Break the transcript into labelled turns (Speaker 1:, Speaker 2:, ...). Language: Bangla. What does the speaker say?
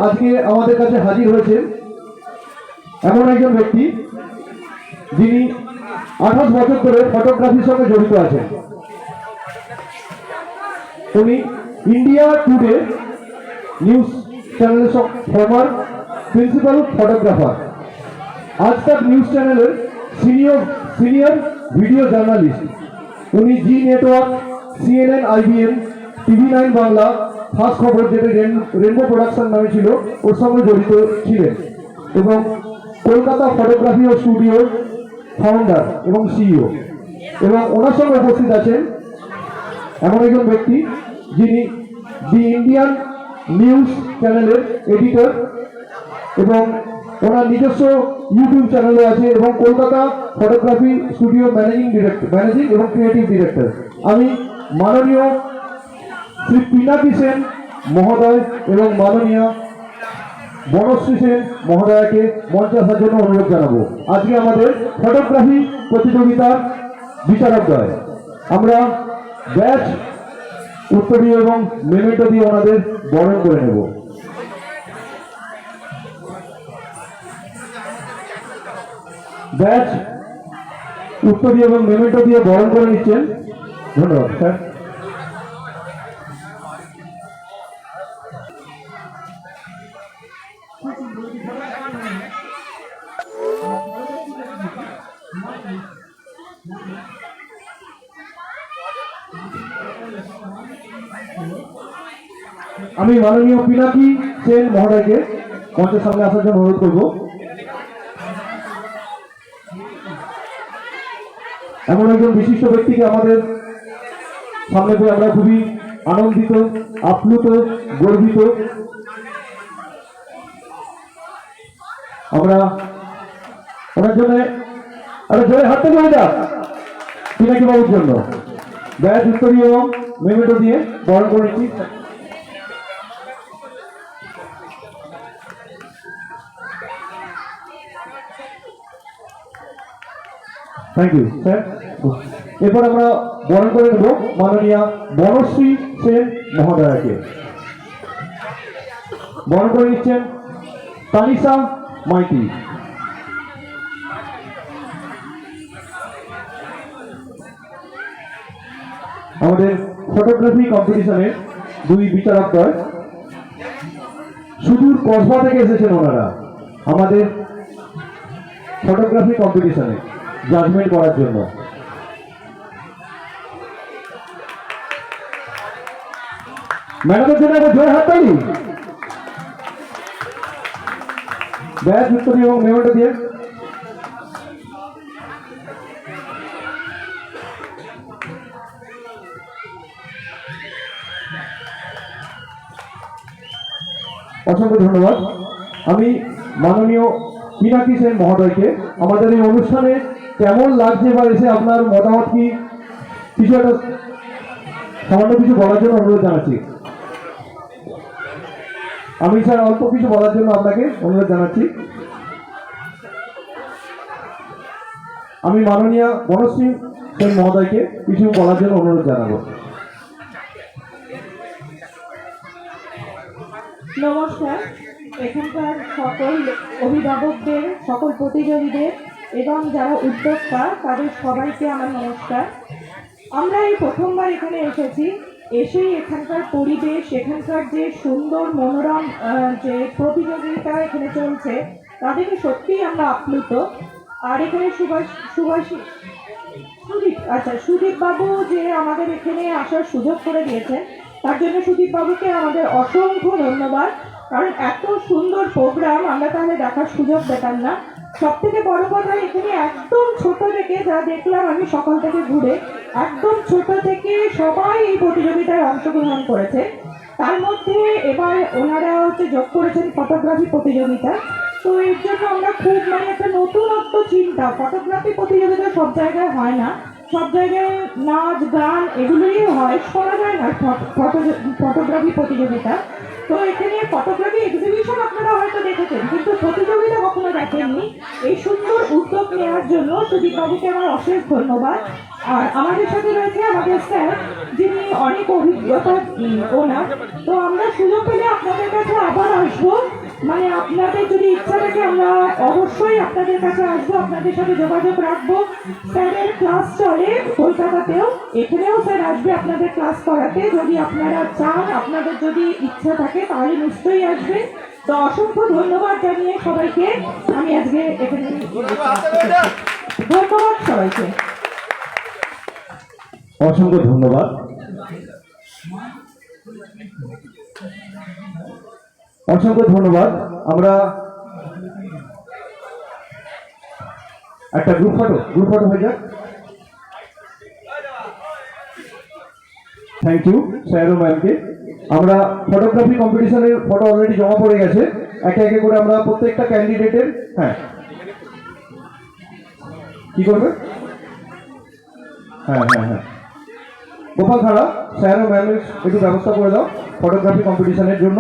Speaker 1: আজকে আমাদের কাছে হাজির হয়েছেন এমন একজন ব্যক্তি যিনি 28 বছর ধরে ফটোগ্রাফির সঙ্গে জড়িত আছেন। উনি ইন্ডিয়া টুডে নিউজ চ্যানেলের ফর্মার প্রিন্সিপাল ফটোগ্রাফার, আজ তাক নিউজ চ্যানেলের সিনিয়র ভিডিও জার্নালিস্ট। উনি G network, CNN, IBN, TV9 Bangla, first খবর যেটা রেনবো প্রোডাকশন নামে ছিল ওর সঙ্গে জড়িত ছিলেন এবং কলকাতা ফটোগ্রাফি ও স্টুডিওর ফাউন্ডার এবং CEO। এবং ওনার সঙ্গে উপস্থিত আছেন এমন একজন ব্যক্তি যিনি দি ইন্ডিয়ান নিউজ চ্যানেলের এডিটর এবং ওনার নিজস্ব ইউটিউব চ্যানেলও আছে এবং কলকাতা ফটোগ্রাফি স্টুডিও ম্যানেজিং এবং ক্রিয়েটিভ ডিরেক্টর। আমি মাননীয় শ্রী পিনাকি সেন মহোদয় এবং মাননীয় বনশ্রী সেন মহোদয়কে মঞ্চে আসার জন্য অনুরোধ জানাবো। আজকে আমাদের ফটোগ্রাফি প্রতিযোগিতার বিচারকদ্বয়। আমরা ব্যাচ, উত্তরীয় এবং মেমেন্টো দিয়ে ওনাদের বরণ করে নেব। ব্যাচ, উত্তরীয় এবং মেমেন্টো দিয়ে বরণ করে নিচ্ছেন। ধন্যবাদ স্যার। আমি মাননীয় পিনাকি সেন মহোদয়কে মঞ্চের সামনে আসার জন্য অনুরোধ করব। এমন একজন বিশিষ্ট ব্যক্তিকে আমাদের সামনে পেয়ে আমরা খুবই আনন্দিত, আপ্লুত, গর্বিত। আমরা ওনার জন্য জোরে হাততালি হয়ে যাক পিনাকি বাবুর জন্য। ব্যাচ, উত্তরীয় এবং মেমেন্টো দিয়ে বরণ করে নিচ্ছি। Thank you sir. এরপর আমরা বরণ করে নেব মাননীয় বনশ্রী সেন মহোদয়কে। বরণ করে নিচ্ছেন তানিশা মাইতি। আমাদের ফটোগ্রাফি কম্পিটিশনের দুই বিচারকদ্বয় সুদূর কসবা থেকে এসেছেন ওনারা আমাদের ফটোগ্রাফি কম্পিটিশনে জাজমেন্ট করার জন্য। ম্যাডামের জন্য একটা জোরে হাততালি। ব্যাচ, উত্তরীয় এবং মেমেন্টো দিয়ে অসংখ্য ধন্যবাদ। আমি মাননীয় পিনাকি সেন মহোদয়কে আমাদের এই অনুষ্ঠানে কেমন লাগছে বা এসে আপনার মতামত কি কিছু একটা সামান্য কিছু বলার জন্য অনুরোধ জানাচ্ছি। আমি স্যার অল্প কিছু বলার জন্য আপনাকে অনুরোধ জানাচ্ছি। আমি মাননীয় বনশ্রী সেন মহোদয়কে কিছু বলার জন্য অনুরোধ জানাবো।
Speaker 2: নমস্কার। এখানকার সকল অভিভাবকদের, সকল প্রতিযোগীদের এবং যারা উদ্যোক্তা তাদের সবাইকে আমার নমস্কার। আমরা এই প্রথমবার এখানে এসেছি, এসেই এখানকার পরিবেশ, এখানকার যে সুন্দর মনোরম যে প্রতিযোগিতা এখানে চলছে তাদেরকে সত্যিই আমরা আপ্লুত। আর এখানে সুদীপ বাবু যে আমাদের এখানে আসার সুযোগ করে দিয়েছেন তার জন্য সুদীপ বাবুকে আমাদের অসংখ্য ধন্যবাদ। কারণ এত সুন্দর প্রোগ্রাম আমরা তাহলে দেখার সুযোগ পেতাম না। সব থেকে বড় কথা, এখানে একদম ছোট থেকে যা দেখলাম আমি সকাল থেকে ঘুরে, একদম ছোট থেকে সবাই এই প্রতিযোগিতায় অংশগ্রহণ করেছে। তার মধ্যে এবার ওনারা যোগ করেছেন ফটোগ্রাফি প্রতিযোগিতা। তো এর জন্য আমরা খুব একটা নতুনত্ব চিন্তা, ফটোগ্রাফি প্রতিযোগিতা সব জায়গায় হয় না, সব জায়গায় নাচ গান এগুলোই হয়, শোনা যায় না ফটোগ্রাফি প্রতিযোগিতা। তো এখানে ফটোগ্রাফি এক্সিবিশন আপনারা হয়তো দেখেছেন, কিন্তু প্রতিযোগিতা কখনো দেখেননি। এই সুন্দর উদ্যোগ নেওয়ার জন্য সুদীপ বাবুকে আমার অশেষ ধন্যবাদ। আর আমাদের সাথে রয়েছে আমাদের স্যার, যিনি অনেক অভিজ্ঞতা ওনার। তো আমরা সুযোগ পেলে আপনাদের কাছে আবার আসবো। আপনাদের যদি ইচ্ছা থাকে আমরা অবশ্যই আপনাদের কাছে আসবো, আপনাদের সাথে যোগাযোগ রাখবো। স্যারের ক্লাস চলে কলকাতাতেও, এখানেও স্যার আসবে আপনাদের ক্লাস করাতে। যদি আপনারা চান, আপনাদের যদি ইচ্ছা থাকে তাহলে নিশ্চয়ই আসবেন। তো অসংখ্য ধন্যবাদ জানিয়ে সবাইকে আমি আজকে এখানে ধন্যবাদ সবাইকে।
Speaker 1: অসংখ্য ধন্যবাদ। অসংখ্য ধন্যবাদ। আমরা একটা গ্রুপ ফটো হয়ে যাক। থ্যাংক ইউ স্যার ও ম্যামকে। আমরা ফটোগ্রাফি কম্পিটিশনের ফটো অলরেডি জমা পড়ে গেছে। একে একে করে আমরা প্রত্যেকটা ক্যান্ডিডেটের, হ্যাঁ কি করবে, হ্যাঁ হ্যাঁ হ্যাঁ গোপাল খাড়া, স্যার ও ম্যামের একটু ব্যবস্থা করে দাও ফটোগ্রাফি কম্পিটিশনের জন্য।